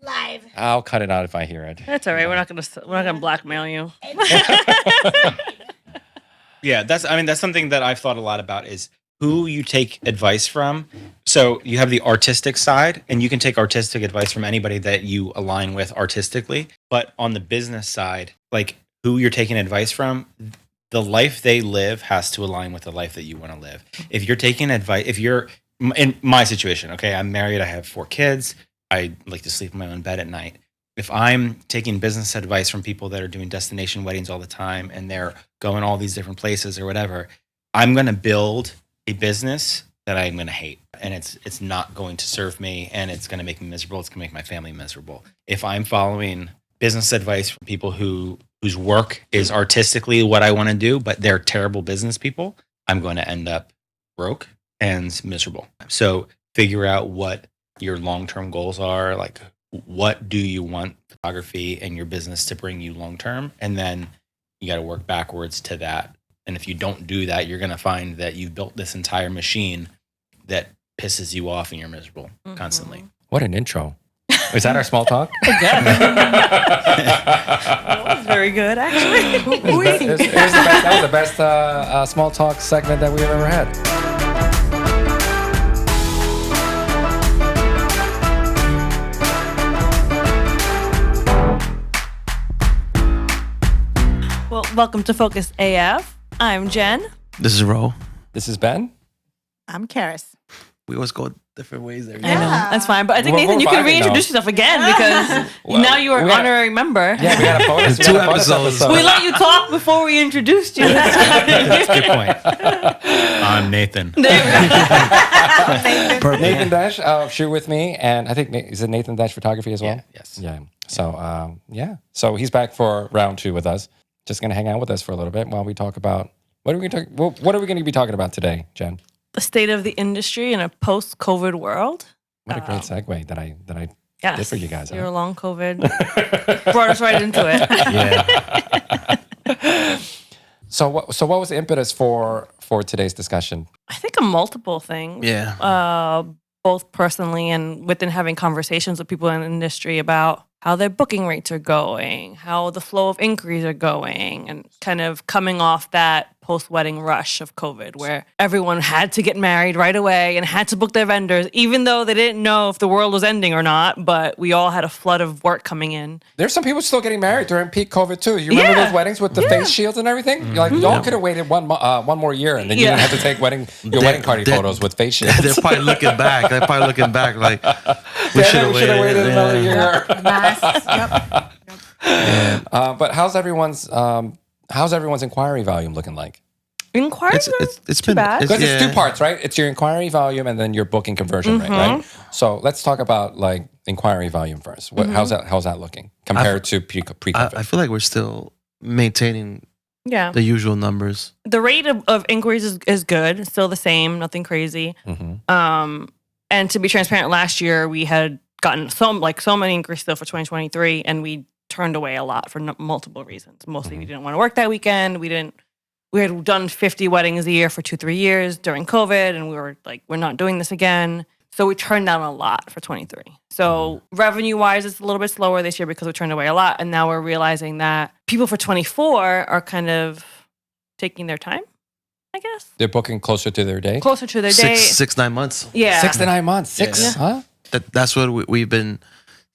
Live. I'll cut it out if I hear it. That's all right. We're not gonna blackmail you. Yeah, that's something that I've thought a lot about is who you take advice from. So you have the artistic side, and you can take artistic advice from anybody that you align with artistically. But on the business side, like who you're taking advice from, the life they live has to align with the life that you want to live. If you're taking advice, if you're in my situation, okay, I'm married, I have 4 kids, I like to sleep in my own bed at night. If I'm taking business advice from people that are doing destination weddings all the time and they're going all these different places or whatever, I'm going to build a business that I'm going to hate, and it's not going to serve me, and it's going to make me miserable. It's going to make my family miserable. If I'm following business advice from people whose work is artistically what I want to do, but they're terrible business people, I'm going to end up broke and miserable. So figure out what your long-term goals are, like what do you want photography and your business to bring you long-term, and then you got to work backwards to that. And if you don't do that, you're going to find that you've built this entire machine that pisses you off and you're miserable constantly. What an intro. Is that our small talk? That was very good, actually. That was the best small talk segment that we've ever had. Well, welcome to Focus AF. I'm Jen. This is Ro. This is Ben. I'm Karis. We always go different ways there. I know, that's fine. But I think, We're Nathan, you can vibing reintroduce yourself again because now you are an honorary member. Yeah, we had a bonus. Two episodes. We let you talk before we introduced you. That's a good point. I'm Nathan. Nathan Dash, shoot with me, and I think is it Nathan Dash Photography as well? Yeah, yes. Yeah. So so he's back for round 2 with us. Just gonna hang out with us for a little bit while we talk about what are we going to be talking about today, Jen? The state of the industry in a post-COVID world. What a great segue that I Yes, did for you guys. Your long COVID brought us right into it. Yeah. So what was the impetus for today's discussion? I think multiple things. Yeah. Both personally and within having conversations with people in the industry about how their booking rates are going, how the flow of inquiries are going, and kind of coming off that post-wedding rush of COVID where everyone had to get married right away and had to book their vendors, even though they didn't know if the world was ending or not, but we all had a flood of work coming in. There's some people still getting married during peak COVID too. You remember those weddings with the face shields and everything? You're like, y'all could have waited one more year and then you didn't have to take wedding party photos with face shields. They're probably looking back. Like, we should have waited another year. Masks. Yep. But how's everyone's inquiry volume looking like? Inquiries it's too been bad. Because it's 2 parts, right? It's your inquiry volume and then your booking conversion rate, right? So let's talk about like inquiry volume first. How's that looking compared to pre-COVID? I feel like we're still maintaining the usual numbers. The rate of inquiries is good. It's still the same. Nothing crazy. And to be transparent, last year we had gotten so many inquiries still for 2023, and we turned away a lot for multiple reasons. Mostly we didn't want to work that weekend. We had done 50 weddings a year for 2-3 years during COVID, and we were like, we're not doing this again. So we turned down a lot for 23. So revenue-wise, it's a little bit slower this year because we turned away a lot, and now we're realizing that people for 24 are kind of taking their time, I guess. They're booking closer to their day? Closer to their day. 6-9 months. Yeah. 6 to 9 months. Huh? That's what we've been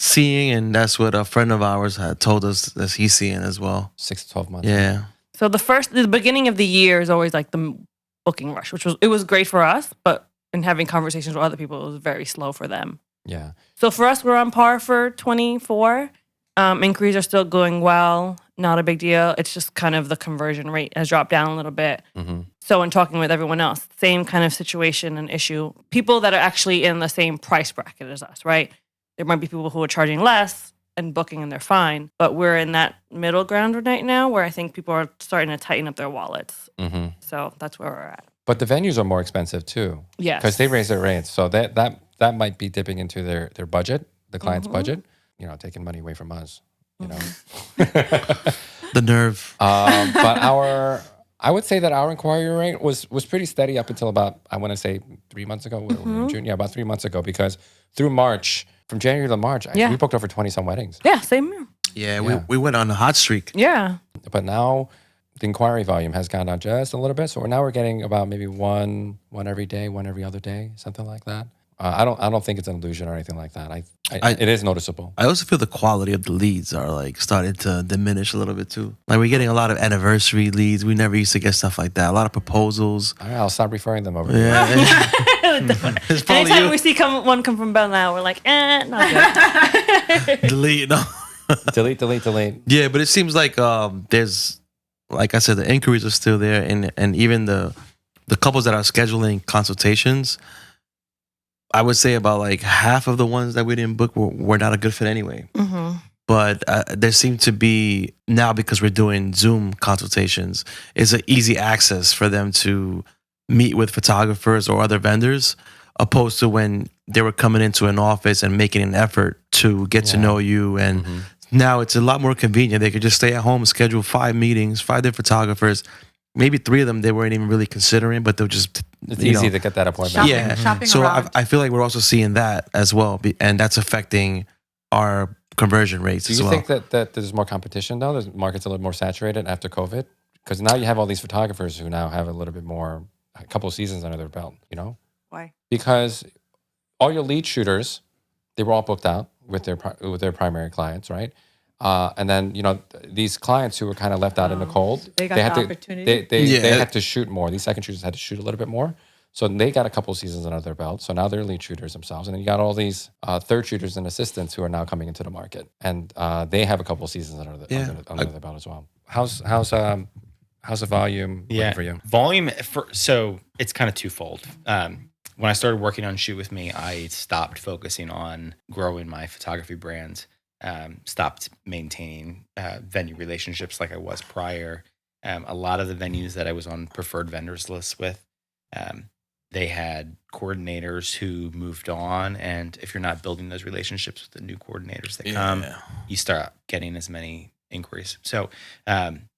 seeing, and that's what a friend of ours had told us that he's seeing as well. 6 to 12 months. Yeah. So the beginning of the year is always like the booking rush, it was great for us, but in having conversations with other people, it was very slow for them. Yeah. So for us, we're on par for 24. Inquiries are still going well. Not a big deal. It's just kind of the conversion rate has dropped down a little bit. So in talking with everyone else, same kind of situation and issue. People that are actually in the same price bracket as us, right? There might be people who are charging less and booking and they're fine. But we're in that middle ground right now where I think people are starting to tighten up their wallets. So that's where we're at. But the venues are more expensive too. Yes. Because they raise their rates. So that might be dipping into their budget, the client's budget, taking money away from us, The nerve. But I would say that our inquiry rate was pretty steady up until about, I want to say 3 months ago. We're in June. Yeah, about 3 months ago. Because through March, from January to March, Yeah. we booked over 20 some weddings. Yeah, same here. Yeah, Yeah. we went on a hot streak. Yeah. But now the inquiry volume has gone down just a little bit. So now we're getting about maybe one every day, one every other day, something like that. I don't think it's an illusion or anything like that. It is noticeable. I also feel the quality of the leads are like starting to diminish a little bit too. Like we're getting a lot of anniversary leads. We never used to get stuff like that. A lot of proposals. All right, I'll stop referring them over. Here. Yeah. It's probably Anytime you. we see one come from Bell now, we're like, not good. Delete. No. delete. Yeah, but it seems like there's, like I said, the inquiries are still there, and even the couples that are scheduling consultations, I would say about like half of the ones that we didn't book were not a good fit anyway. Mm-hmm. But there seem to be now, because we're doing Zoom consultations, it's an easy access for them to meet with photographers or other vendors, opposed to when they were coming into an office and making an effort to get to know you. And now it's a lot more convenient. They could just stay at home, schedule 5 meetings, 5 different photographers. Maybe 3 of them they weren't even really considering, but they'll just It's easy to get that appointment. Shopping So around. I feel like we're also seeing that as well, and that's affecting our conversion rates Do as you well. think that there's more competition though? The market's a little more saturated after COVID? Because now you have all these photographers who now have a little bit more, a couple of seasons under their belt, you know? Why? Because all your lead shooters, they were all booked out with their primary clients, right? And then these clients who were kind of left out in the cold, They got had the to, opportunity. They had to shoot more. These second shooters had to shoot a little bit more, so they got a couple of seasons under their belt. So now they're lead shooters themselves, and then you got all these third shooters and assistants who are now coming into the market, and they have a couple of seasons under their belt as well. How's the volume looking for you? Volume so it's kind of twofold. When I started working on Shoot With Me, I stopped focusing on growing my photography brand. Stopped maintaining venue relationships like I was prior. A lot of the venues that I was on preferred vendors lists with, they had coordinators who moved on, and if you're not building those relationships with the new coordinators that come, you start getting as many inquiries. So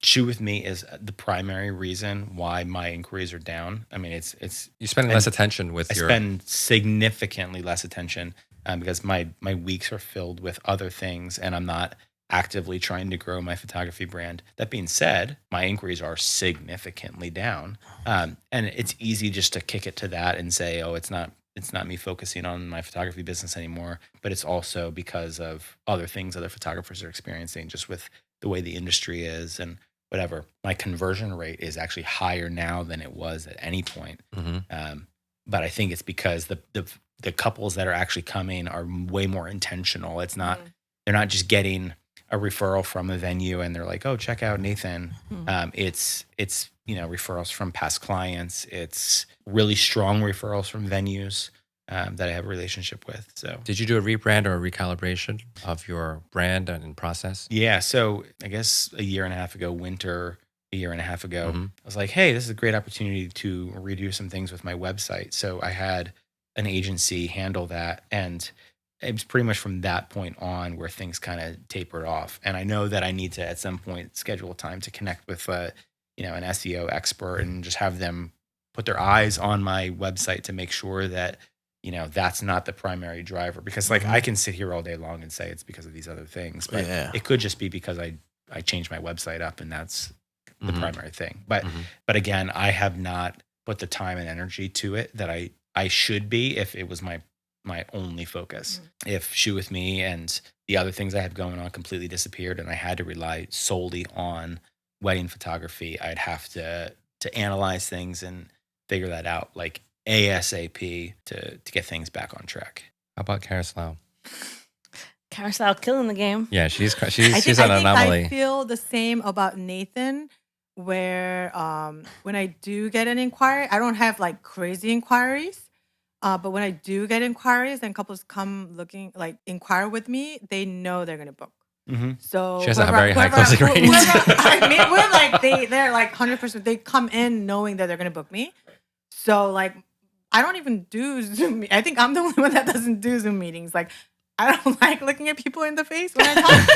Shoot With Me is the primary reason why my inquiries are down. I mean, it's You spend less attention with I spend significantly less attention because my weeks are filled with other things, and I'm not actively trying to grow my photography brand. That being said, my inquiries are significantly down, and it's easy just to kick it to that and say, "Oh, it's not me focusing on my photography business anymore." But it's also because of other things other photographers are experiencing, just with the way the industry is and whatever. My conversion rate is actually higher now than it was at any point. But I think it's because the couples that are actually coming are way more intentional. It's not they're not just getting a referral from a venue and they're like, "Oh, check out Nathan." It's referrals from past clients. It's really strong referrals from venues that I have a relationship with. So, did you do a rebrand or a recalibration of your brand and process? Yeah. So I guess a year and a half ago, I was like, "Hey, this is a great opportunity to redo some things with my website." So I had an agency handle that, and it was pretty much from that point on where things kind of tapered off. And I know that I need to at some point schedule time to connect with an SEO expert and just have them put their eyes on my website to make sure that that's not the primary driver. Because I can sit here all day long and say it's because of these other things, but it could just be because I changed my website up and that's the primary thing. But again, I have not put the time and energy to it that I should be if it was my only focus. If Shoot With Me and the other things I have going on completely disappeared and I had to rely solely on wedding photography, I'd have to analyze things and figure that out like ASAP to get things back on track. How about Carousel? Carousel killing the game. Yeah, she's I an anomaly. I feel the same about Nathan, where when I do get an inquiry, I don't have like crazy inquiries. But when I do get inquiries and couples come inquire with me, they know they're gonna book. So She has a very high closing rate. We're like they're like 100%. They come in knowing that they're gonna book me. So like I don't even do Zoom. I think I'm the only one that doesn't do Zoom meetings. Like I don't like looking at people in the face when I talk.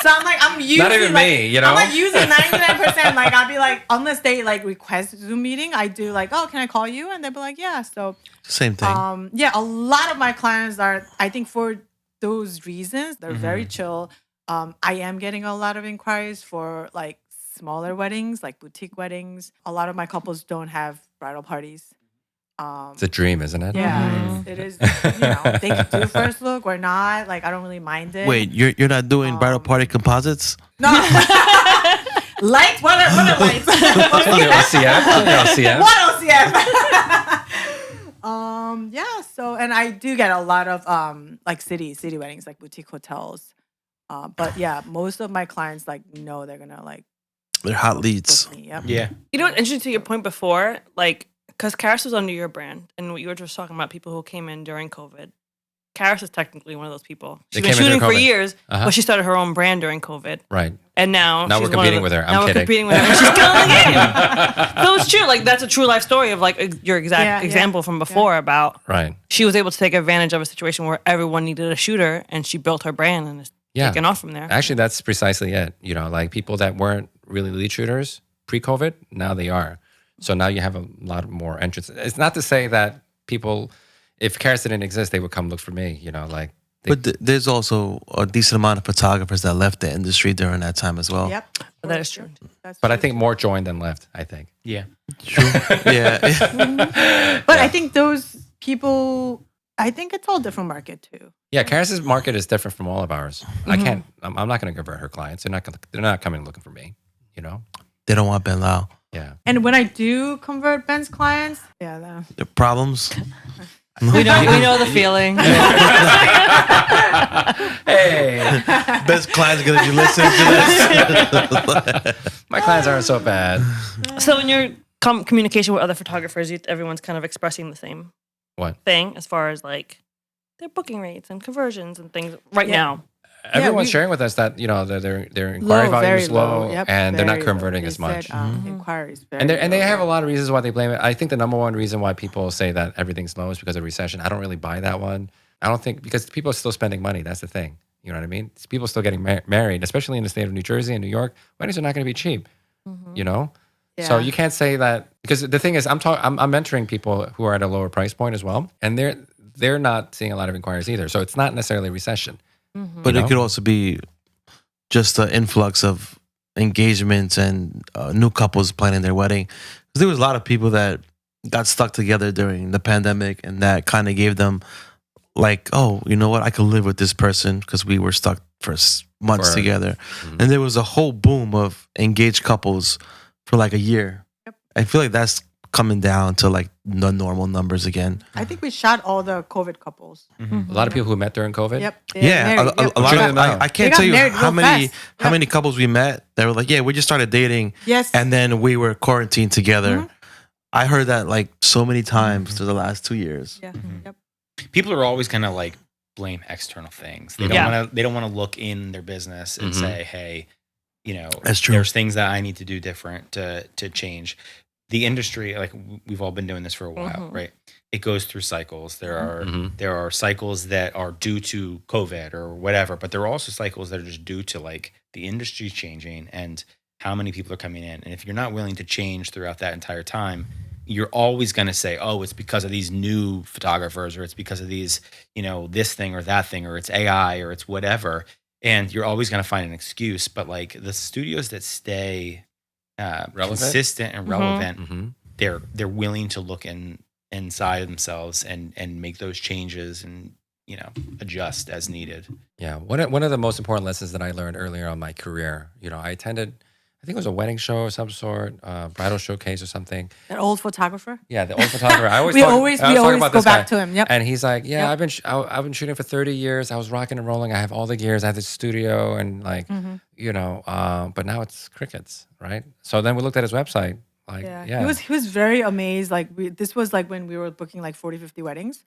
So I'm usually Not even me, I'm like using 99%. Like I'll be like, unless they like request Zoom meeting, I do like, "Oh, can I call you?" And they'll be like, "Yeah." So Same thing. a lot of my clients are, I think for those reasons, they're very chill. I am getting a lot of inquiries for like smaller weddings, like boutique weddings. A lot of my couples don't have bridal parties. It's a dream, isn't it? Yeah, it is. You know, they can do first look or not. Like I don't really mind it. Wait, you're not doing bridal party composites? No. Lights? What are lights? LCF. What LCF? Yeah. So, and I do get a lot of like city weddings, like boutique hotels. But yeah, most of my clients like know they're gonna like. They're hot leads. book me, yep. Yeah. You know what? Interesting to your point before, like, because Karis was under your brand, and you were just talking about people who came in during COVID. Karis is technically one of those people. They She's been came in shooting during for COVID. years, Uh-huh. but she started her own brand during COVID. Right. And now Now she's we're one of competing with her. I'm now kidding. we're competing with her. And she's killing the game. So it's true. Like, that's a true life story of, like, your exact example from before about Right. she was able to take advantage of a situation where everyone needed a shooter, and she built her brand and is taking off from there. Actually, that's precisely it. You know, like people that weren't really lead shooters pre-COVID, now they are. So now you have a lot more entrants. It's not to say that people, if Karis didn't exist, they would come look for me. You know, like. But there's also a decent amount of photographers that left the industry during that time as well. Yep. That is true. That's But I true. think more joined than left. I think. Yeah. True. Yeah. But I think those people, I think it's all different market too. Yeah, Karis's market is different from all of ours. I can't. I'm not going to convert her clients. They're not coming looking for me. You know. They don't want Ben Lau. Yeah. And when I do convert Ben's clients, yeah, The problems. We know the feeling. Hey, Best clients gonna be listening to this. my clients aren't so bad. So in your communication with other photographers, everyone's kind of expressing the same What? thing as far as like their booking rates and conversions and things right now. Everyone's we- sharing with us that their inquiry volume is low, Yep, and they're not very low. converting They as much. said, inquiries, very And they low. have a lot of reasons why they blame it. I think the number one reason why people say that everything's low is because of recession. I don't really buy that one. I don't think, because people are still spending money. That's the thing. You know what I mean? People are still getting married, especially in the state of New Jersey and New York. Weddings are not going to be cheap. You know. So Yeah. you can't say that, because the thing is, I'm mentoring people who are at a lower price point as well, and they're not seeing a lot of inquiries either. So it's not necessarily recession. But You know? it could also be just the influx of engagements and new couples planning their wedding. 'Cause there was a lot of people that got stuck together during the pandemic, and that kind of gave them like, oh, you know what? I could live with this person because we were stuck for months together. And there was a whole boom of engaged couples for like a year. Yep. I feel like that's coming down to like the normal numbers again. I think we shot all the COVID couples. A lot of people who met during COVID. Yep. they Yeah, married. Yep. a lot Sure of they know. I can't got tell you married how real many fast. how many couples we met that were like, yeah, we just started dating, Yes. and then we were quarantined together. I heard that like so many times through the last 2 years. Yeah. Yep. People are always gonna like blame external things. They don't Yeah. want to. They don't want to look in their business and say, "Hey, you know, That's true. there's things that I need to do different to change." The industry, like we've all been doing this for a while, right? It goes through cycles. There are cycles that are due to COVID or whatever, but there are also cycles that are just due to like the industry changing and how many people are coming in. And if you're not willing to change throughout that entire time, you're always going to say, oh, it's because of these new photographers, or it's because of these, you know, this thing or that thing, or it's AI, or it's whatever. And you're always going to find an excuse. But like the studios that stay consistent and relevant, they're willing to look inside themselves and make those changes and, you know, adjust as needed. Yeah, one of the most important lessons that I learned earlier on my career, you know, I attended, I think it was a wedding show of some sort, bridal showcase or something. That old photographer. Yeah, the old photographer. I always We talk- always I talk about go this back guy. to him. Yep. And he's like, yeah, Yep. I've been shooting for 30 years. I was rocking and rolling. I have all the gears. I have the studio and like, you know, but now it's crickets, right? So then we looked at his website. Like, yeah. He was very amazed. Like this was like when we were booking like 40, 50 weddings.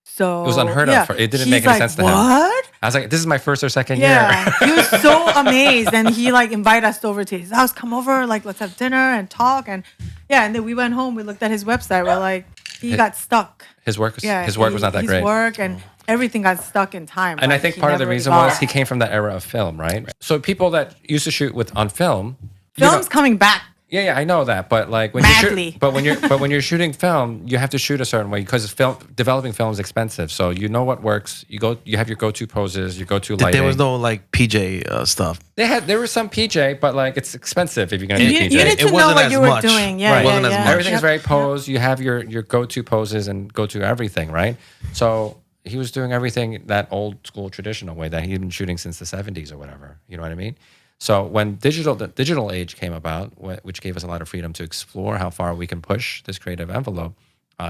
So It was unheard of. It didn't He's make any like, sense to him. What? I was like, this is my first or second Yeah, year. he was so amazed, and he like invited us over to his house. Come over, like let's have dinner and talk, and yeah. And then we went home. We looked at his website. We're like, he got stuck. His work was Yeah, was not that his great. work and everything got stuck in time. And I Like, think he part of the never reason was evolved. he came from that era of film, right? So people that used to shoot on film, you know- Film's coming back. Yeah, I know that, but like when Madly. when you're shooting film, you have to shoot a certain way because developing film is expensive. So you know what works. You have your go-to poses, your go-to lighting. There was no like PJ stuff. There was some PJ, but like it's expensive if you're gonna do You PJ. need to know wasn't what as you were much. doing. Yeah, Right. yeah, Wasn't as yeah. much. Everything's very posed. You have your go-to poses and go-to everything, right? So he was doing everything that old school traditional way that he'd been shooting since the 70s or whatever. You know what I mean? So when the digital age came about, which gave us a lot of freedom to explore how far we can push this creative envelope,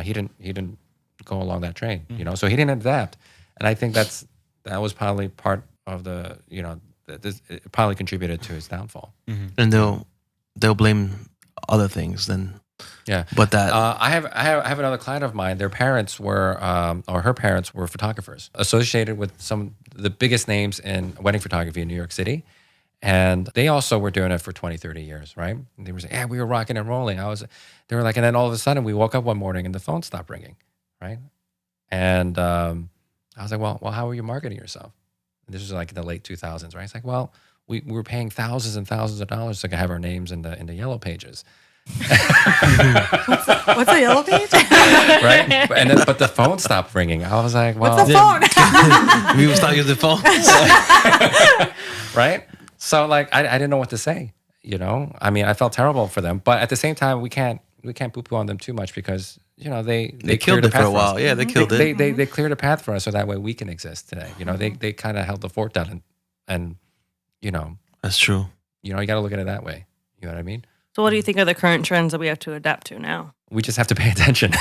he didn't go along that train, you know. So he didn't adapt, and I think that was probably part of it probably contributed to his downfall. And they'll blame other things then. Yeah, But that I have another client of mine. Their parents were, or her parents were photographers associated with some of the biggest names in wedding photography in New York City. And they also were doing it for 20, 30 years, right? And they were saying, yeah, we were rocking and rolling. They were like, and then all of a sudden we woke up one morning and the phone stopped ringing, right? And I was like, well, how are you marketing yourself? And this was like in the late 2000s, right? It's like, well, we were paying thousands and thousands of dollars to have our names in the yellow pages. What's a yellow page? Right? But the phone stopped ringing. I was like, well, What's a phone? we will start using phones. right? So like I didn't know what to say, you know? I mean, I felt terrible for them, but at the same time we can't poo-poo on them too much because, you know, they killed cleared it for a us. while. Yeah, they killed it. They cleared a path for us so that way we can exist today. You know, they kind of held the fort down and you know, That's true. you got to look at it that way. You know what I mean? So what do you think are the current trends that we have to adapt to now? We just have to pay attention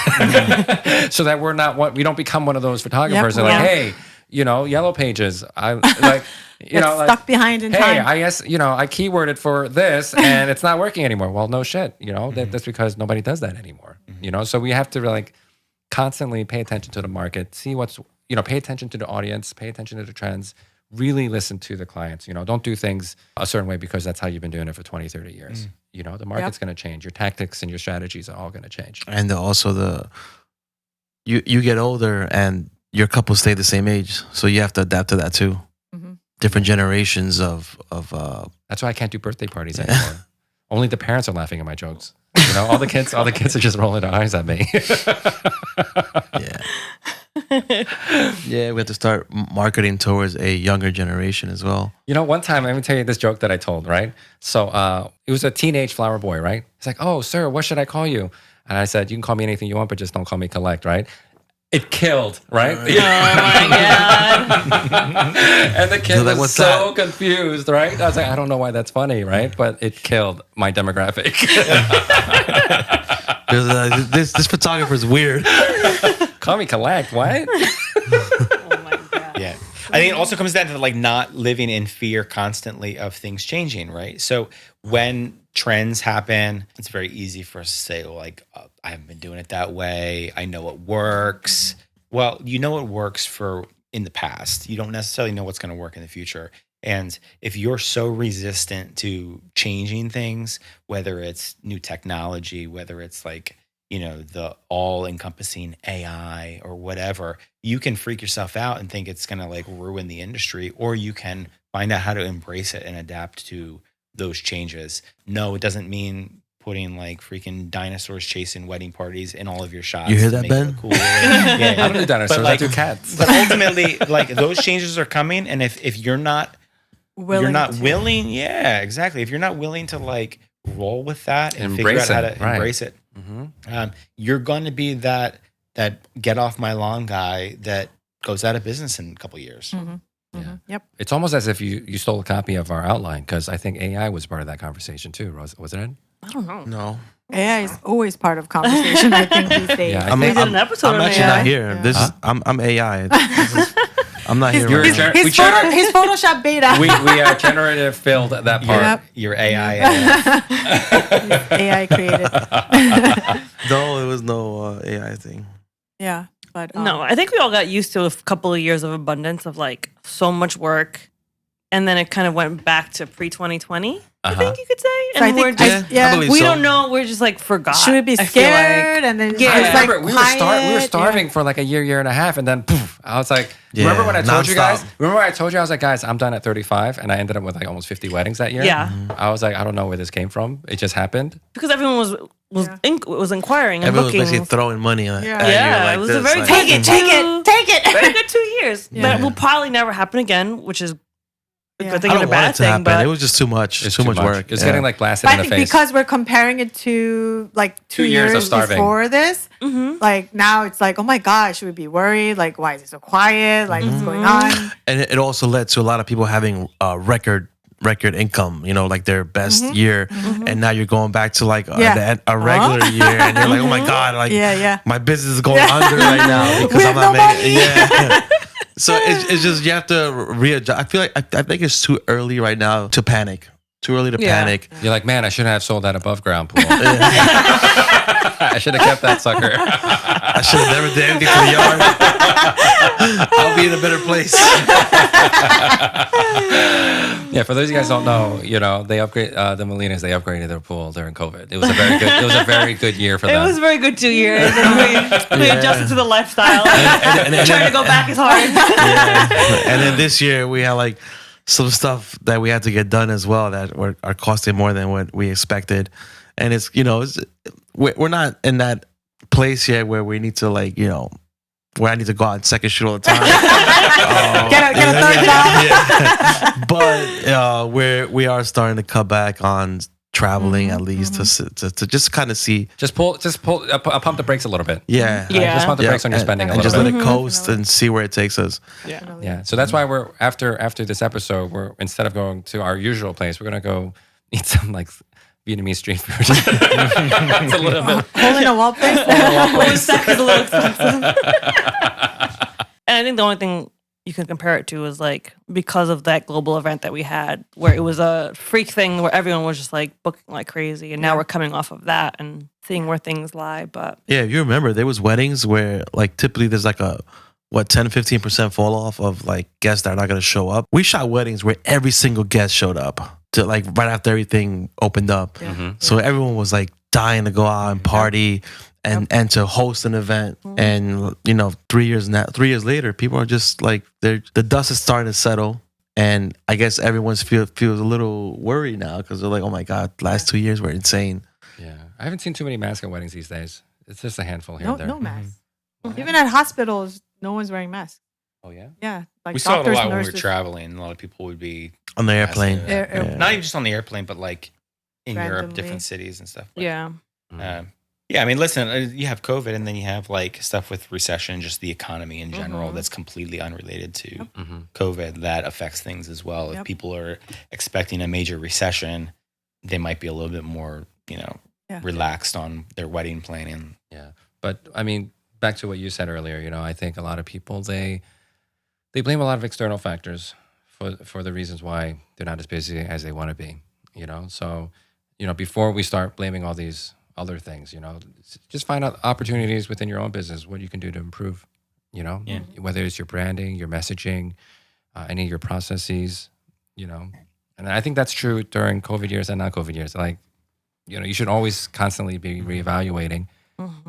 so that we don't become one of those photographers that are yeah. like, hey, you know, yellow pages. I like, you know, stuck behind in hey, time. I guess, you know, I keyworded for this and it's not working anymore. Well, no shit, you know, that's because nobody does that anymore, you know? So we have to like constantly pay attention to the market, see pay attention to the audience, pay attention to the trends, really listen to the clients, you know, don't do things a certain way because that's how you've been doing it for 20, 30 years. You know, the market's going to change. Your tactics and your strategies are all going to change. And also you get older and your couple stay the same age, so you have to adapt to that too. Different generations of That's why I can't do birthday parties anymore. Only the parents are laughing at my jokes. You know, all the kids are just rolling their eyes at me. yeah. Yeah, we have to start marketing towards a younger generation as well. You know, one time, let me tell you this joke that I told, right? So it was a teenage flower boy, right? He's like, oh, sir, what should I call you? And I said, you can call me anything you want, but just don't call me Collect, right? It killed, right? Oh my God. And the kid So like, was what's so confused, right? I was like, I don't know why that's funny, right? But it killed my demographic. This photographer is weird. Call me Collect, what? Oh my God. Yeah. I think it also comes down to like not living in fear constantly of things changing, right? So when trends happen, it's very easy for us to say, like, I haven't been doing it that way. I know it works. Well, you know it works for in the past. You don't necessarily know what's going to work in the future. And if you're so resistant to changing things, whether it's new technology, whether it's like, you know, the all-encompassing AI or whatever, you can freak yourself out and think it's going to like ruin the industry, or you can find out how to embrace it and adapt to those changes. No, it doesn't mean putting like freaking dinosaurs chasing wedding parties in all of your shots. You hear to that, make Ben? it look cool. Yeah. I don't do dinosaurs, But, like, I do cats. But ultimately, like those changes are coming, and if you're not willing, yeah, exactly. If you're not willing to like roll with that and figure out how to embrace it, you're going to be that get off my lawn guy that goes out of business in a couple of years. Yep. It's almost as if you stole a copy of our outline, because I think AI was part of that conversation too, wasn't it? I don't know. No. AI is always part of conversation, I think, these days. Yeah, We did an episode I'm on actually AI. not here. Yeah. This is I'm AI. I'm not here. You're Right a now. ger- He's Photoshop beta. we generative filled that part. Yep. Your AI. AI created. No, it was no AI thing. Yeah. But No, I think we all got used to a couple of years of abundance of like so much work, and then it kind of went back to pre-2020. I think you could say. So I And we're think, just, I believe we so. don't know. We're just like forgot. should we be I feel like. scared? And then Yeah. I it's like remember we quiet. were starving for like a year and a half, and then poof, I was like, Yeah, remember when I told you guys? nonstop. Remember when I told you I was like, guys, I'm done at 35, and I ended up with like almost 50 weddings that year. Yeah. I was like, I don't know where this came from. It just happened. Because everyone was inquiring and Everyone was looking. basically throwing money at Yeah. you Yeah, like it was this, a very like, Take it, take it, take it. very good 2 years. Yeah. That will probably never happen again, which is a Yeah. good thing I and a don't want bad it to thing. happen. But It was just too much. It's too much work. It's Yeah. getting like blasted But I in the think face. because we're comparing it to like 2 years years of starving. before this, Mhm. like now it's like, oh my gosh, should we be worried? Like, why is it so quiet? Like, what's going Mm-hmm. on? And it also led to a lot of people having record income, like their best year, and now you're going back to like Yeah. a regular year, and you're like, oh my god, like Yeah. my business is going under right now because We I'm have not no making. Yeah. So it's just you have to readjust. I feel like I think it's too early right now to panic. Too early to Yeah. panic. You're like, man, I shouldn't have sold that above ground pool. I should have kept that sucker. I should have never did anything to the yard. I'll be in a better place. Yeah, for those of you guys who don't know, they upgrade the Molinas. They upgraded their pool during COVID. It was a very good year for it them. was a very good 2 years. And we adjusted to the lifestyle. And Trying to go back is hard. Yeah. And then this year we had like some stuff that we had to get done as well that are costing more than what we expected. And it's we're not in that place yet where we need to where I need to go out and second shoot all the time. Get a third job. Yeah. But we are starting to cut back on traveling at least to just kind of see. just pump the brakes a little bit. Yeah. Yeah. Just pump the Yeah, brakes on your spending a and little just bit. let it coast and see where it takes us. Yeah. So that's why we're after this episode, we're instead of going to our usual place, we're gonna go eat some like Vietnamese street food. It's a little bit. Hole in a wall place. Stack is a little expensive. And I think the only thing you can compare it to is like because of that global event that we had where it was a freak thing where everyone was just like booking like crazy. And now we're coming off of that and seeing where things lie. But Yeah, if you remember, there was weddings where like typically there's like a 10-15% fall off of like guests that are not going to show up. We shot weddings where every single guest showed up to like right after everything opened up. So everyone was like dying to go out and party and to host an event. And 3 years later, people are just like the dust is starting to settle. And I guess everyone's feels a little worried now because they're like, oh my God, last 2 years were insane. Yeah, I haven't seen too many masks at weddings these days. It's just a handful here and there. No masks. Even at hospitals, no one's wearing masks. Oh yeah. Yeah, like We saw it a doctors, lot when we were nurses. traveling. A lot of people would be On the airplane. Massive. Yeah. not even just on the airplane, but like in Europe, Randomly. different cities and stuff. yeah. Yeah, I mean, listen, you have COVID, and then you have like stuff with recession, just the economy in general, that's completely unrelated to COVID that affects things as well. If people are expecting a major recession, they might be a little bit more, relaxed on their wedding planning. Yeah, but I mean, back to what you said earlier. I think a lot of people they blame a lot of external factors for the reasons why they're not as busy as they want to be. So before we start blaming all these other things, just find out opportunities within your own business, what you can do to improve. Whether it's your branding, your messaging, any of your processes. And I think that's true during COVID years and non-COVID years. Like, you should always constantly be reevaluating.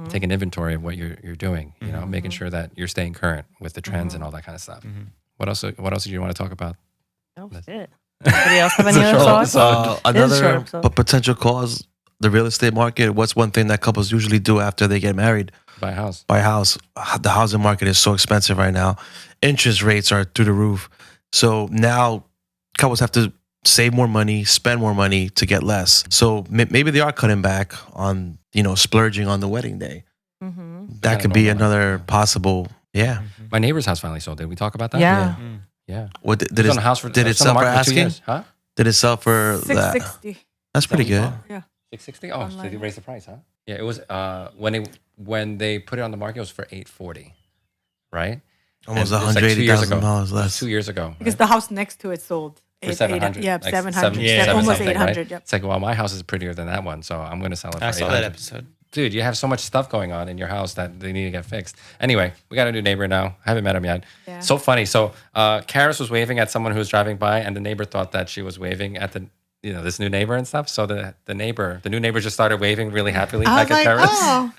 Take an inventory of what you're doing, making sure that you're staying current with the trends and all that kind of stuff. What else do you want to talk about? That was it. Anybody else have any other thoughts? Another potential cause, the real estate market. What's one thing that couples usually do after they get married? Buy a house. Buy a house. The housing market is so expensive right now. Interest rates are through the roof. So now couples have to save more money, spend more money to get less. So maybe they are cutting back on, splurging on the wedding day. That could be another possible, My neighbor's house finally sold. Did we talk about that? Yeah. Yeah. What did It was it on the house for, did it it's on the sell for market 2 asking? years. Huh? Did it sell for that? 660. That's pretty good. Yeah. 660. Oh, so Online. they raised the price, huh? Yeah, it was when they put it on the market, it was for 840, right? Almost And it was like 2 years ago. $180,000 It was less. 2 years ago. Because right? the house next to it sold. For 700. Yeah, like 700. yeah, seven Almost something, 800. Right? Yep. It's like, well, my house is prettier than that one, so I'm going to sell it for I saw that 800. episode. Dude, you have so much stuff going on in your house that they need to get fixed. Anyway, we got a new neighbor now. I haven't met him yet. So funny. So Karis was waving at someone who was driving by, and the neighbor thought that she was waving at the this new neighbor and stuff. So the new neighbor just started waving really happily I back was at like, Karis. oh,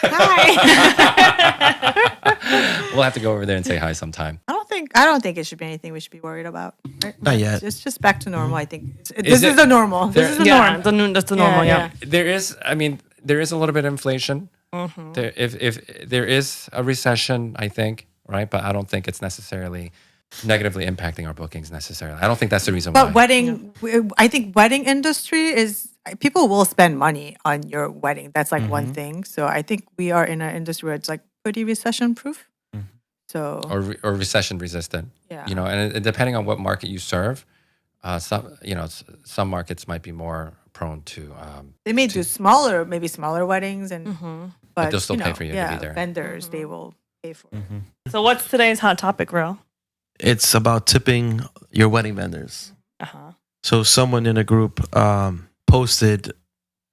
hi. We'll have to go over there and say hi sometime. I don't think it should be anything we should be worried about. Right? Not yet. It's just back to normal. I think Is this is the normal. This is the norm. That's the normal. Yeah. There is a little bit of inflation. There, if there is a recession, I think, right? But I don't think it's necessarily negatively impacting our bookings necessarily. I don't think that's the reason why. But I think wedding industry is, people will spend money on your wedding. That's like one thing. So I think we are in an industry where it's like pretty recession proof. So or recession resistant. Yeah. And depending on what market you serve, some markets might be more prone to. They may do smaller weddings, and but they'll still pay for you to be there. Vendors, they will pay for it. So what's today's hot topic, Ro? It's about tipping your wedding vendors. So someone in a group posted.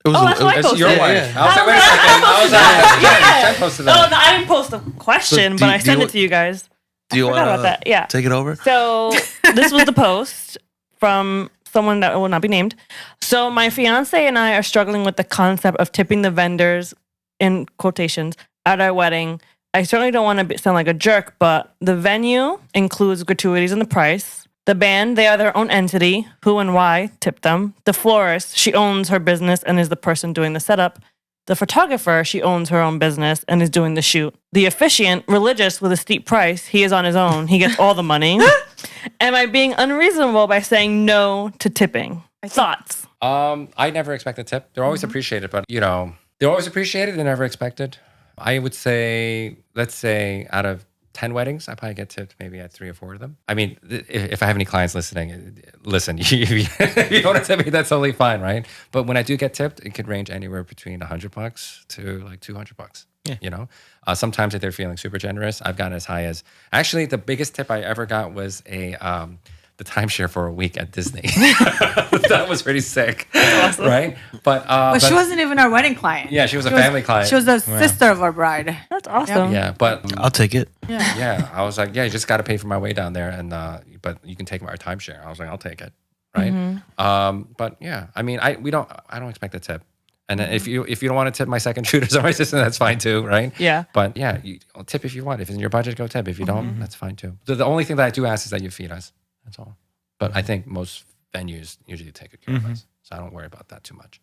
It was that's what I It's posted. your wife. Yeah. I was like, wait a second. I was like, Jen posted No, that. I didn't post a question, So but I sent it to you guys. Do you I forgot want about that. Yeah. take it over? So this was the post from someone that will not be named. So my fiance and I are struggling with the concept of tipping the vendors, in quotations, at our wedding. I certainly don't want to sound like a jerk, but the venue includes gratuities in the price. The band, they are their own entity. Who and why tip them. The florist, she owns her business and is the person doing the setup. The photographer, she owns her own business and is doing the shoot. The officiant, religious with a steep price, he is on his own. He gets all the money. Am I being unreasonable by saying no to tipping? Thoughts? I never expect a tip. They're always appreciated, but they're always appreciated. They're never expected. I would say, let's say, out of 10 weddings, I probably get tipped maybe at 3 or 4 of them. I mean, if I have any clients listening, listen, if you don't want to tip me, that's totally fine, right? But when I do get tipped, it could range anywhere between $100 to like $200. Yeah. Sometimes if they're feeling super generous, I've gotten as high as, actually the biggest tip I ever got was the timeshare for a week at Disney. That was pretty sick. Awesome. Right? But she wasn't even our wedding client. Yeah, she was a family client. She was the sister of our bride. That's awesome. Yeah, but I'll take it. yeah, I was like, yeah, you just got to pay for my way down there, and but you can take our timeshare. I was like, I'll take it, right? But yeah, I mean, I don't expect a tip, and then if you don't want to tip my second shooters or my assistant, that's fine too, right? Yeah. But yeah, I'll tip if you want. If it's in your budget, go tip. If you don't, that's fine too. The only thing that I do ask is that you feed us. That's all. But I think most venues usually take good care of us, so I don't worry about that too much.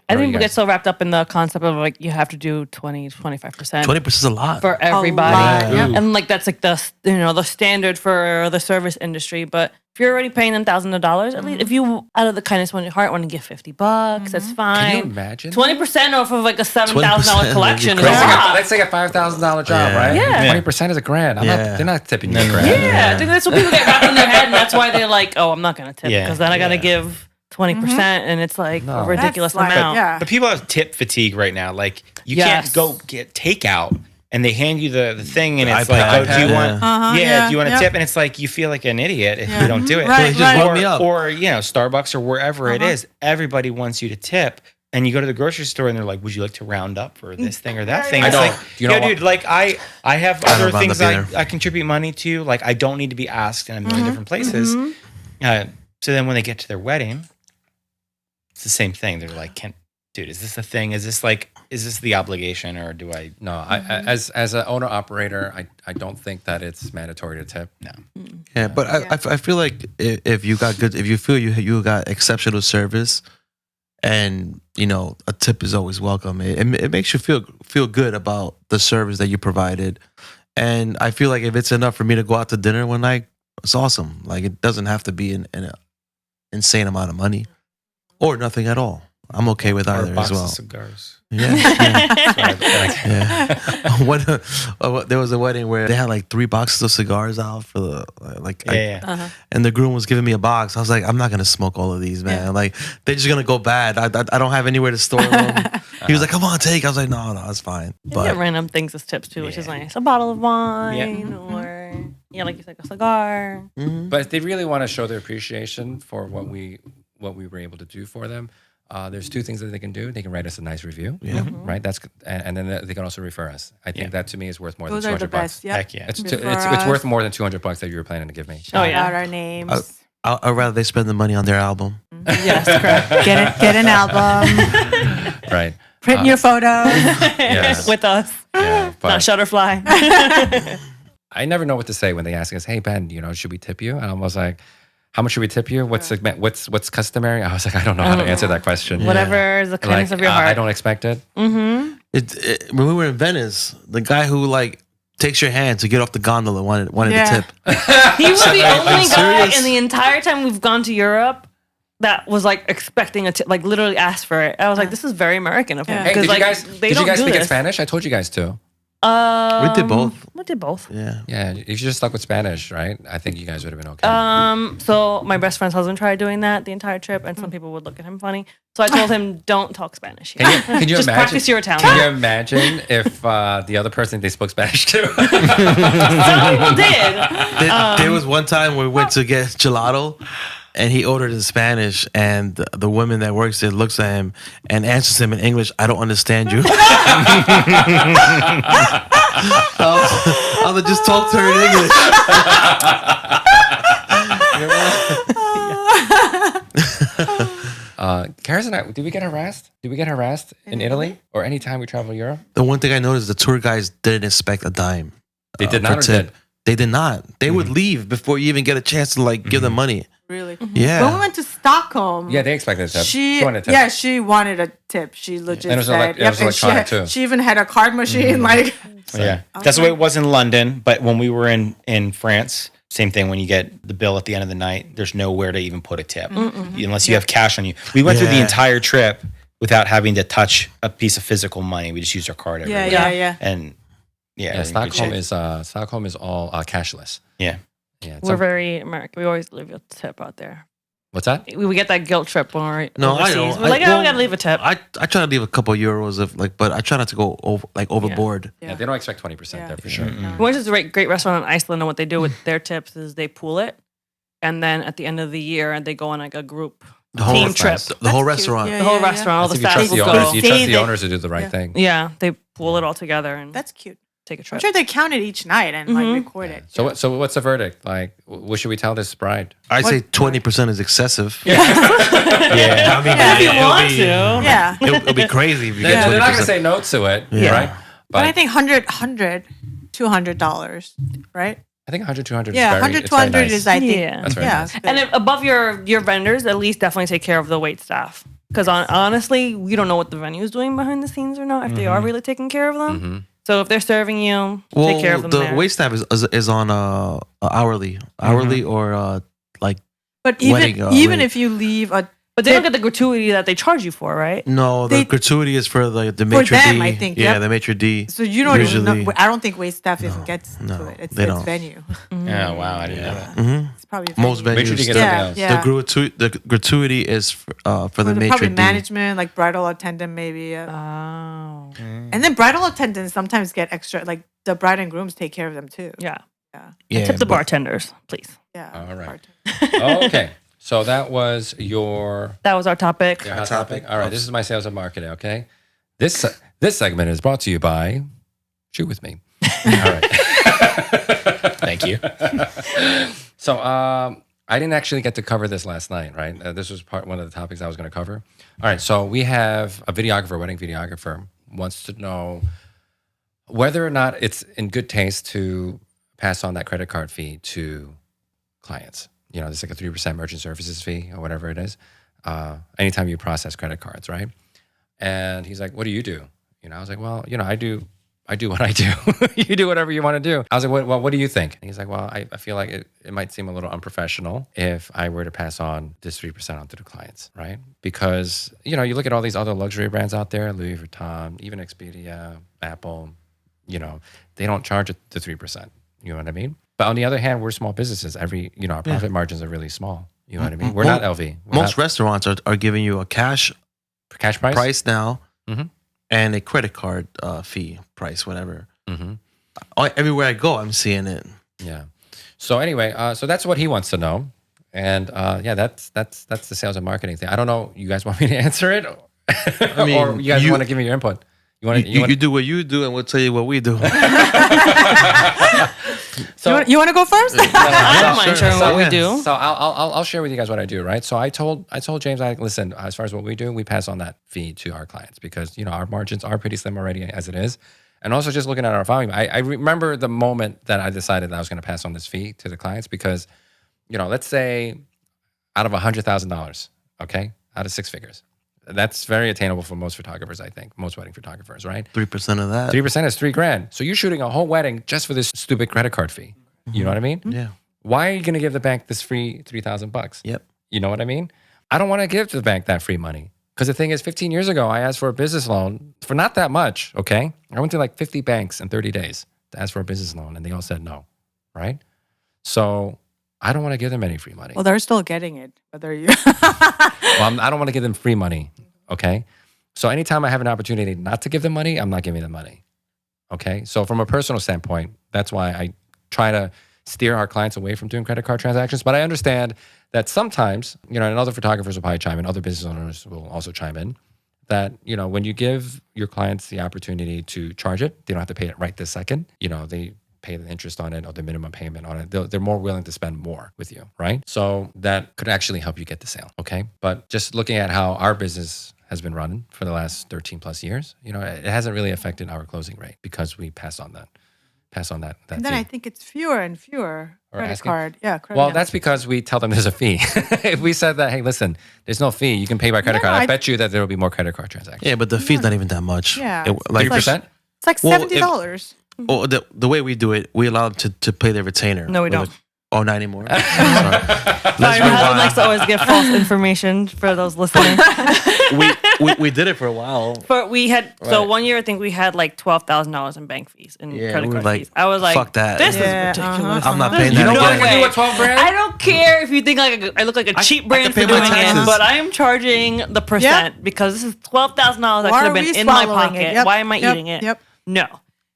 I think we get so wrapped up in the concept of like you have to do 20, 25%. 20% is a lot. For everybody. lot, yeah. And like that's like the the standard for the service industry. But if you're already paying them thousands of dollars, at least if you out of the kindness of your heart want to give $50, that's fine. Can you imagine? 20% off of like a $7,000 20% collection is would a be crazy. lot. Let's take a $5,000 job, right? Yeah. 20% is $1,000. Yeah. They're not tipping you $1,000. Yeah, I think that's what people get wrapped in their head, and that's why they're like, "Oh, I'm not gonna tip Yeah. because then I gotta give 20%, and it's like No. a ridiculous That's like- amount." yeah. But people have tip fatigue right now. Like you Yes. can't go get takeout and they hand you the thing and The it's iPad. like, oh, do you want? yeah, do you want a yep. tip? And it's like you feel like an idiot if you don't do it. Right, Just right. run me up. Or Starbucks or wherever it is, everybody wants you to tip. And you go to the grocery store and they're like, would you like to round up for this thing or that thing? I It's don't. like, Do you know dude, like I have I don't other round things up either. I contribute money to. Like I don't need to be asked in a million different places. So then when they get to their wedding, it's the same thing. They're like, dude, is this a thing? Is this the obligation or do I? No, as an owner operator, I don't think that it's mandatory to tip. No. Yeah, but I feel like if you feel you got exceptional service, and a tip is always welcome. It makes you feel good about the service that you provided, and I feel like if it's enough for me to go out to dinner one night, it's awesome. Like it doesn't have to be an insane amount of money, or nothing at all. I'm okay with Or a either box as well. of cigars. Yeah. There was a wedding where they had like 3 boxes of cigars out for the and the groom was giving me a box. I was like, I'm not gonna smoke all of these, man. Like they're just gonna go bad. I don't have anywhere to store them. He was like, come on, take. I was like, no, it's fine. You But get random things as tips too, which is nice. A bottle of wine or like you said, a cigar. But if they really want to show their appreciation for what we were able to do for them, there's 2 things that they can do. They can write us a nice review, right? And then they can also refer us. I think that to me is worth more Those than are the $200. best. Yep. Heck yeah. It's worth more than $200 that you were planning to give me. Oh, yeah. Shout out our names. I'd rather they spend the money on their album. Yes, correct. Get an album. Right. Print your photos. Yes. With us, Yeah, not but Shutterfly. I never know what to say when they ask us, "Hey Ben, should we tip you?" And I was like, "How much should we tip you? What's customary?" I was like, I don't know how to answer that question. Whatever is the kindness of your heart. I don't expect it. Mm-hmm. When we were in Venice, the guy who like takes your hand to get off the gondola wanted Yeah. to tip. He was the only guy serious? in the entire time we've gone to Europe that was like expecting a tip, like literally asked for it. I was like, this is very American of him. Yeah. Hey, did like, you guys they did you don't guys do speak in this. Spanish? I told you guys to. We did both. We did both. Yeah. Yeah, if you just stuck with Spanish, right? I think you guys would have been okay. So my best friend's husband tried doing that the entire trip, and some people would look at him funny. So I told him, "Don't talk Spanish. Can you Just imagine? practice your Italian." Can you imagine if the other person they spoke Spanish to? Some people did. There was one time where we went to get gelato, and he ordered in Spanish, and the woman that works there looks at him and answers him in English. I don't understand you. I'll just talk to her in English. Karis and I, did we get harassed? Did we get harassed in Italy or any time we travel to Europe? The one thing I noticed, the tour guys didn't expect a dime. They did for not or tip. did? They did not. They would leave before you even get a chance to like give them money. Really? Yeah. When we went to Stockholm, Yeah, they expected a tip. she wanted a tip. yeah, she wanted a tip. She legit And it was said, it was and she, electronic, had, too. she even had a card machine. Like, Yeah, that's the way it was in London. But when we were in France, same thing. When you get the bill at the end of the night, there's nowhere to even put a tip unless you have cash on you. We went through the Yeah. entire trip without having to touch a piece of physical money. We just used our card everywhere. yeah. And Yeah, we're in good Stockholm is all cashless. Yeah. Yeah. We're very American. We always leave a tip out there. What's that? We get that guilt trip when we're No, I overseas. don't. We're like, well, we gotta leave a tip. I try to leave a couple euros of like, but I try not to go overboard. Yeah, they don't expect 20% there for sure. We went to this great restaurant in Iceland, and what they do with their tips is they pool it, and then at the end of the year, they go on like a group The whole team trip. The whole That's cute. restaurant. Yeah. The whole restaurant, all the If you staff trust will the go. owners, you trust Save the it. owners to do the right thing. Yeah, they pool it all together and That's cute. take a I'm true. sure they count it each night and like record it. So what's the verdict? Like, what should we tell this bride? I say 20% is excessive. Yeah. I mean, If you it'll want be, to. Yeah. It'll be crazy if you They're get 20%. not going to say no to it, Yeah. right? But I think $100, right? I think 100, 200 Yeah, is very, 100, it's very 200 nice. is, I think. Yeah. That's very nice. And if above your vendors, at least definitely take care of the wait staff. Because honestly, we don't know what the venue is doing behind the scenes or not, if they are really taking care of them. So if they're serving you, take care of them the there. wait staff is on hourly or like But wedding, even rate. if you leave a But they don't get the gratuity that they charge you for, right? no, the They- gratuity is for the For maitre them, d. I think, Yeah, yep. the maitre d. so you don't even Usually- know. I don't think wait staff even gets no, to it. It's, they it's don't. venue. Oh, wow. I didn't know that. It's probably Most venue. Make sure you venues. get Yeah, something else. yeah. The gratuity is for the For the maitre probably d. management, like bridal attendant, maybe. Yeah. Oh. And then bridal attendants sometimes get extra. Like the bride and grooms take care of them too. Yeah. Yeah, Tip the but- bartenders, please. Yeah. All right. bartender. Okay. So that was your That was our topic. hot topic. All right. This is my sales and marketing. Okay. This segment is brought to you by Shoot With Me. All right. Thank you. So I didn't actually get to cover this last night, right? This was one of the topics I was going to cover. All right. So we have a videographer, wedding videographer, wants to know whether or not it's in good taste to pass on that credit card fee to clients. You know, there's like a 3% merchant services fee or whatever it is. Anytime you process credit cards, right? And he's like, "What do you do?" You know, I was like, "Well, you know, I do what I do. You do whatever you want to do." I was like, "Well, what do you think?" And he's like, "Well, I feel like it might seem a little unprofessional if I were to pass on this 3% onto the clients, right? Because, you know, you look at all these other luxury brands out there, Louis Vuitton, even Expedia, Apple, you know, they don't charge it the 3%. You know what I mean? But on the other hand, we're small businesses. Our profit margins are really small. You know what I mean? We're not LV. Most restaurants are giving you a cash price now and a credit card fee price, whatever. Everywhere I go, I'm seeing it. Yeah. So anyway, so that's what he wants to know, and that's the sales and marketing thing. I don't know. You guys want me to answer it, mean, or you guys want to give me your input? You want You do what you do, and we'll tell you what we do. So you want to go first? I don't mind sharing what we do. So I'll share with you guys what I do, right? So I told James, listen, as far as what we do, we pass on that fee to our clients because our margins are pretty slim already as it is, and also just looking at our volume, I remember the moment that I decided that I was going to pass on this fee to the clients because, let's say out of $100,000, okay, out of 6 figures, that's very attainable for most photographers. I think most wedding photographers, right? 3% of that. 3% is $3,000. So you're shooting a whole wedding just for this stupid credit card fee. You know what I mean? Yeah. Why are you going to give the bank this free $3,000? Yep. You know what I mean? I don't want to give to the bank that free money. Because the thing is, 15 years ago, I asked for a business loan for not that much, okay? I went to like 50 banks in 30 days to ask for a business loan, and they all said no, right? So I don't want to give them any free money. Well, they're still getting it, whether you. I don't want to give them free money, okay? So anytime I have an opportunity not to give them money, I'm not giving them money, okay? So from a personal standpoint, that's why I try to steer our clients away from doing credit card transactions. But I understand that sometimes, and other photographers will probably chime in, other business owners will also chime in, that, when you give your clients the opportunity to charge it, they don't have to pay it right this second. They pay the interest on it or the minimum payment on it. They're more willing to spend more with you, right? So that could actually help you get the sale, okay? But just looking at how our business has been running for the last 13 plus years, it hasn't really affected our closing rate because we pass on that And then fee. I think it's fewer and fewer credit asking? card. Yeah, credit Well, card. that's because we tell them there's a fee. If we said that, hey, listen, there's no fee, you can pay by credit No, card, I I- bet you that there will be more credit card transactions. Yeah, but the fee's not even that much. Yeah. Like 3%? It's like Well, $70. Oh, the way we do it, we allow them to pay their retainer. No, we don't. Oh, not anymore. Sorry. Sorry, Let's my husband rewind. likes to always give false information for those listening. we did it for a while. But we had so Right. 1 year I think we had like $12,000 in bank fees and Yeah, credit we were card like, fees. I was like, fuck that. This Yeah, is ridiculous. I'm not There's paying You that know no what I again. can do way. with 12 grand? I don't care if you think I look like a cheap brand can for pay my doing it, taxes. but I am charging the percent because this is $12,000 that Why could have are been we in my swallowing pocket. it? Yep, Why am I yep, eating it? Yep. No.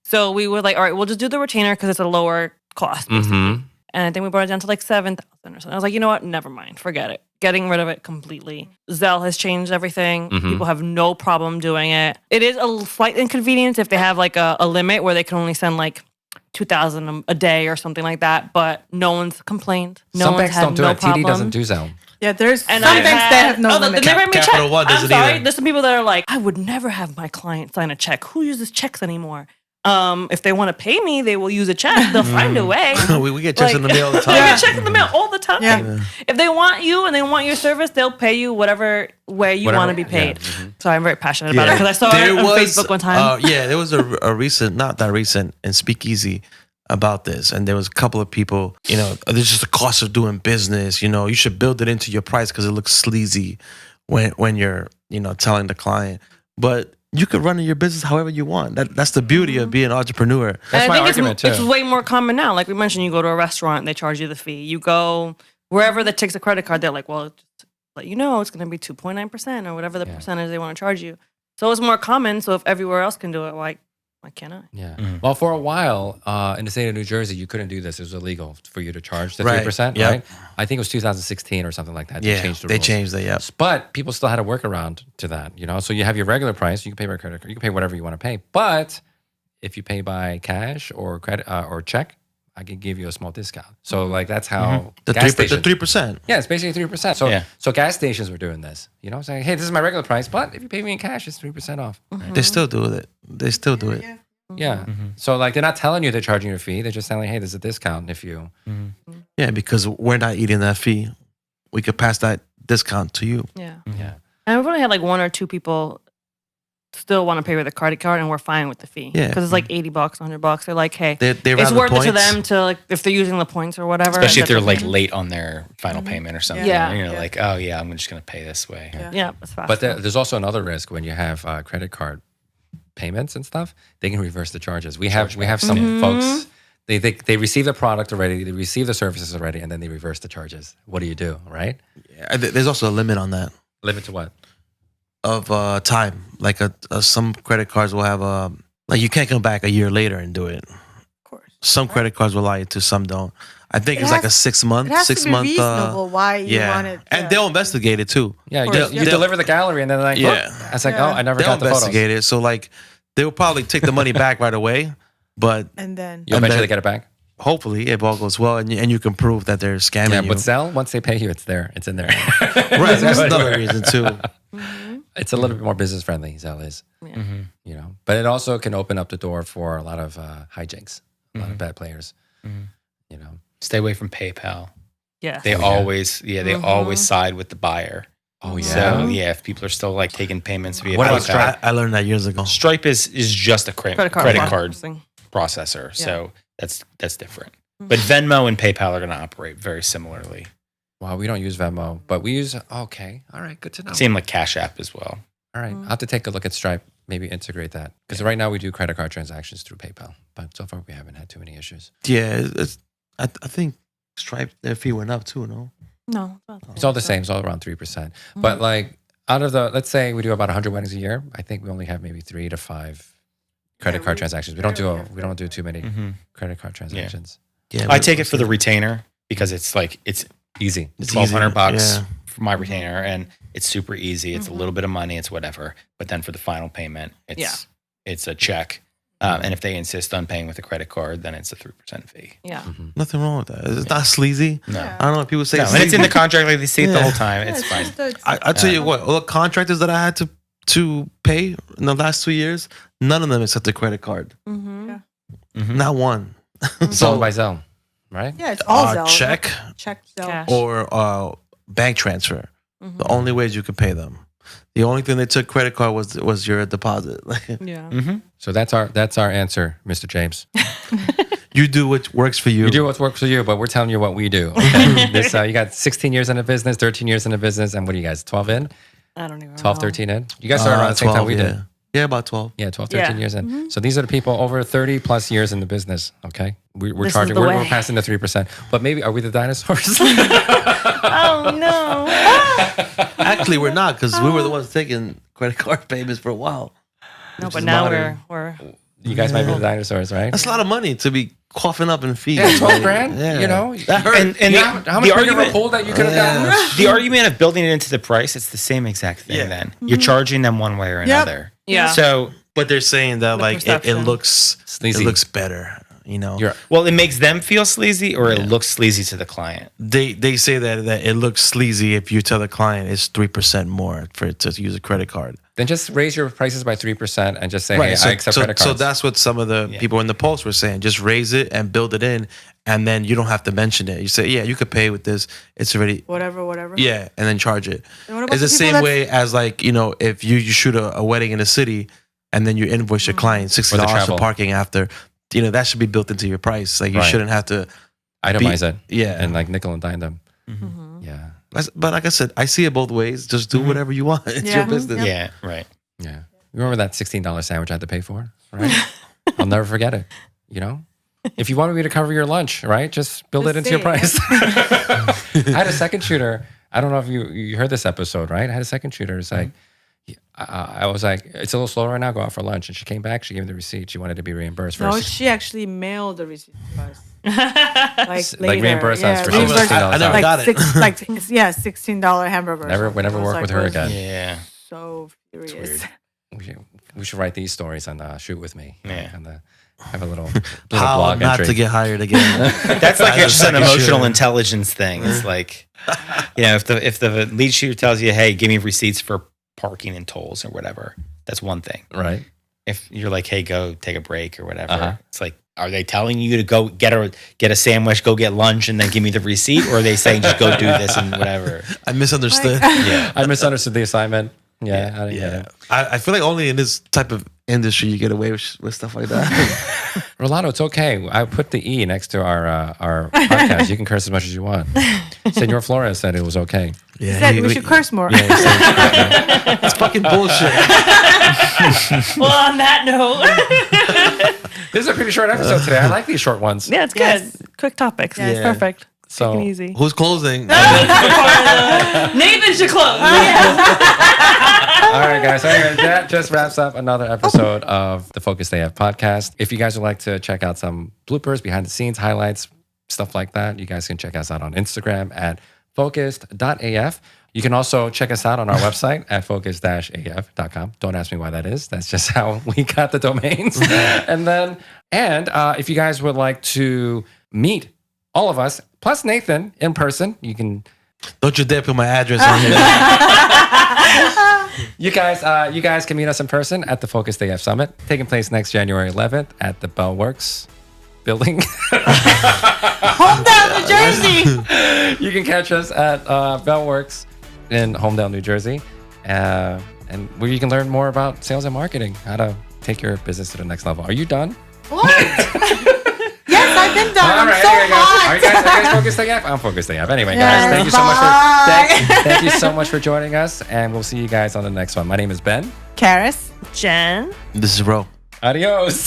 So we were like, all right, we'll just do the retainer because it's a lower cost. Mm-hmm. And I think we brought it down to like 7,000 or something. I was like, you know what? Never mind. Forget it. Getting rid of it completely. Zelle has changed everything. Mhm. People have no problem doing it. It is a slight inconvenience if they have like a limit where they can only send like 2,000 a day or something like that. But no one's complained. No Some one's banks had don't do no it. problem. TD doesn't do Zelle. Yeah, there's And some I've banks that have no limit. They write me a check. Capital One I'm doesn't sorry. either. There's some people that are like, I would never have my client sign a check. Who uses checks anymore? If they want to pay me, they will use a check. They'll find a way. we get checks in the mail all the They time. get checks in the mail all the time. Yeah. If they want you and they want your service, they'll pay you whatever way you Whatever- want to be paid. yeah, mhm. So I'm very passionate about it because I saw it on Facebook one time. There was a recent, not that recent, in Speakeasy about this, and there was a couple of people. There's just the cost of doing business. You should build it into your price because it looks sleazy when you're telling the client, but you could run your business however you want. That's the beauty of being an entrepreneur. That's And my I think argument, it's too. way more common now. Like we mentioned, you go to a restaurant and they charge you the fee. You go wherever that takes a credit card, they're like, well, just let you know it's going to be 2.9% or whatever the Yeah. percentage they want to charge you. So it's more common. So if everywhere else can do it, why can't I? Yeah. Mhm. Well, for a while in the state of New Jersey, you couldn't do this. It was illegal for you to charge the Right. 3%, Yep. right? I think it was 2016 or something like that. Yeah, They changed the they rules. changed it. Yep. But people still had a workaround to that, So you have your regular price. You can pay by credit card. You can pay whatever you want to pay. But if you pay by cash or credit or check, I can give you a small discount. So like that's how The gas 3%. stations. Yeah, it's basically 3%. So Yeah. so gas stations were doing this, saying, hey, this is my regular price, but if you pay me in cash, it's 3% off. They still do it. They still do it. Yeah. So like they're not telling you they're charging you a fee. They're just telling, hey, there's a discount if you. Yeah, because we're not eating that fee. We could pass that discount to you. Yeah. Yeah. And we've only had like 1 or 2 people still want to pay with a credit card and we're fine with the fee. Yeah. Because it's like $80, $100. They're like, hey, They it's rather worth it to points. them to like if they're using the points or whatever. Especially if they're that's like okay. late on their final payment or something. Yeah. Yeah. Like, oh yeah, I'm just gonna pay this way. Yeah. Yeah, it's fast. But there's also another risk when you have credit card payments and stuff. They can reverse the charges. We have some folks. They receive the product already. They receive the services already, and then they reverse the charges. What do you do, right? Yeah, there's also a limit on that Limit to what? of time. Like some credit cards will have like you can't come back a year later and do it. Of course. Some credit cards will allow you to, some don't. I think It it's like a has- 6 month, It has 6 to be month. reasonable why you want it. And they'll investigate it too. Yeah, course, you yeah. deliver the gallery, and then like, Yeah. it's like, Yeah. oh, I never They'll got the photos. investigate it. So like they will probably take the money back right away. But And then You'll And eventually then- get it back. hopefully, if all goes well, and you can prove that they're scamming Yeah, you. but Zelle, once they pay you, it's there. It's in there. Right, that's another reason too. It's a little bit more business friendly. Zelle is, Mhm. you know, but it also can open up the door for a lot of hijinks, a lot of bad players. Mhm. You know, Stay away from PayPal. Yeah. They Oh, yeah. always, they always side with the buyer. oh yeah. So yeah, if people are still like taking payments via What PayPal, about Stripe? I learned that years ago. Stripe is just a credit card processing. processor. So that's different. But Venmo and PayPal are going to operate very similarly. Well, we don't use Venmo, but we use. Okay, all right, good to know. Same like Cash App as well. All right, I'll have to take a look at Stripe. Maybe integrate that because right now we do credit card transactions through PayPal, but so far we haven't had too many issues. Yeah, I think Stripe their fee went up too. No, No. It's all the same. It's all around 3%. But like out of the, let's say we do about 100 weddings a year. I think we only have maybe 3 to 5 credit card transactions. We don't do too many credit card transactions. yeah, I take it for the retainer because it's Easy. It's $1,200 easy, yeah. for my retainer, and it's super easy. It's a little bit of money. It's whatever. But then for the final payment, it's a check. And if they insist on paying with a credit card, then it's a 3% fee. Yeah. Nothing wrong with that. It's not sleazy. No. I don't know if people say No, it's and it's in sleazy. the contract, like they see it the Yeah. whole time. It's fine. I tell you what, all the contractors that I had to pay in the last 2 years, none of them accepted credit card. Mm-hmm. Mhm. Not one. It's all by Zelle, right? Yeah, it's all Zelle. check Check Zelle. Cash. or bank transfer. The only ways you could pay them. The only thing they took credit card was your deposit. Yeah. Mhm. So that's our answer, Mr. James. You do what works for you. You do what works for you, but we're telling you what we do. This you got 16 years in the business, 13 years in the business, and what are you guys, 12 in? I don't even 12, know. 13 in? You guys started around the same time we yeah. did. Yeah, about 12. Yeah, 12, 13 Yeah. years in. So these are the people over 30 plus years in the business, okay? We're This is charging, the we're way. passing the 3%. But maybe, are we the dinosaurs? Oh no. Actually, we're not because we were the ones taking credit card payments for a while. No, Which but is now modern. we're You guys might be the dinosaurs, right? That's a lot of money to be coughing up in fees. Yeah, 12 grand, Yeah. you know? That hurt. And You know how much the bigger of a argument, pool that you could have gotten? the argument of building it into the price, it's the same exact thing. Yeah. Then you're charging them one way or another. Yeah. So But they're saying that The like it perception. looks Sleazy. it looks better. You know, You're- well, it makes them feel sleazy, or it looks sleazy to the client. they say that it looks sleazy if you tell the client it's 3% more for it to use a credit card. Then just raise your prices by 3% and just say, hey, I accept credit cards. So that's what some of the people in the post were saying. Just raise it and build it in, and then you don't have to mention it. You say, yeah, you could pay with this. It's already Whatever. yeah, and then charge it. And what about It's the people same that- way as like if you shoot a wedding in a city, and then you invoice your client $60 for travel. parking after. That should be built into your price. Like you Right. shouldn't have to. Itemize it. Yeah. And like nickel and dime them. Mm-hmm. Yeah. But like I said, I see it both ways. Just do whatever you want. It's Yeah. your business. Yeah, right. Yeah. You remember that $16 sandwich I had to pay for? Right? I'll never forget it. You know? If you wanted me to cover your lunch, right? Just build it into your Just say price. I had a second shooter. I don't know if you heard this episode, right? I had a second shooter. It's like, I was like, it's a little slow right now. Go out for lunch. And she came back. She gave me the receipt. She wanted to be reimbursed for No, it. she actually mailed the receipt to us. Like later. reimburse us for reimburse- $16. I never like got it. $16 hamburger. Never work with her again. Yeah. So furious. We should write these stories on Shoot With Me. Yeah. And have a little How blog not entry. to get hired again. That's like As a just an second emotional shooter. intelligence thing. It's like, if the lead shooter tells you, hey, give me receipts for parking and tolls or whatever, that's one thing. Right. If you're like, hey, go take a break or whatever, Uh-huh. it's like, are they telling you to go get a sandwich, go get lunch, and then give me the receipt, or are they saying just go do this and whatever? I misunderstood. Yeah. I misunderstood the assignment. Yeah. I didn't get it. I feel like only in this type of industry you get away with stuff like that. Rolando, it's okay. I put the E next to our podcast. You can curse as much as you want. Senor Flores said it was okay. Yeah, He said we should curse more. Yeah, he said, it's fucking bullshit. Well, on that note. This is a pretty short episode today. I like these short ones. Yeah, it's Yes. good. Quick topics. Yes. It's perfect. So- Take it easy. Who's closing? Nathan should close. All right, guys. So anyway, that just wraps up another episode of the Focus They Have podcast. If you guys would like to check out some bloopers, behind the scenes, highlights, stuff like that, you guys can check us out on Instagram at focused.af. You can also check us out on our website at focus-af.com. Don't ask me why that is. That's just how we got the domains. and if you guys would like to meet all of us, plus Nathan in person, you can. Don't you dare put my address on here. You guys can meet us in person at the Focused AF Summit, taking place next January 11th at the Bellworks building. Hometown, New Jersey. You can catch us at Bellworks in Homedale, New Jersey, and where you can learn more about sales and marketing, how to take your business to the next level. Are you done? What? Yes, I've been done. All right, I'm so hot. Are you guys focused AF? I'm focused AF. Anyway, Yes, guys, bye. thank you so much for joining us, and we'll see you guys on the next one. My name is Ben. Karis. Jen. This is Ro. Adios.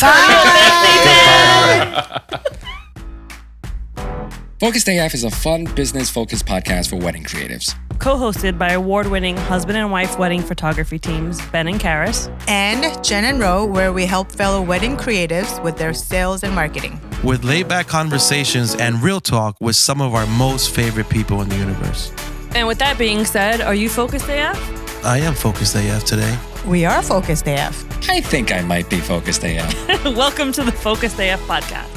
Focused AF is a fun, business-focused podcast for wedding creatives. Co-hosted by award-winning husband and wife wedding photography teams, Ben and Karis. And Jenn Ro, where we help fellow wedding creatives with their sales and marketing. With laid-back conversations and real talk with some of our most favorite people in the universe. And with that being said, are you focused AF? I am Focused AF today. We are Focused AF. I think I might be Focused AF. Welcome to the Focused AF podcast.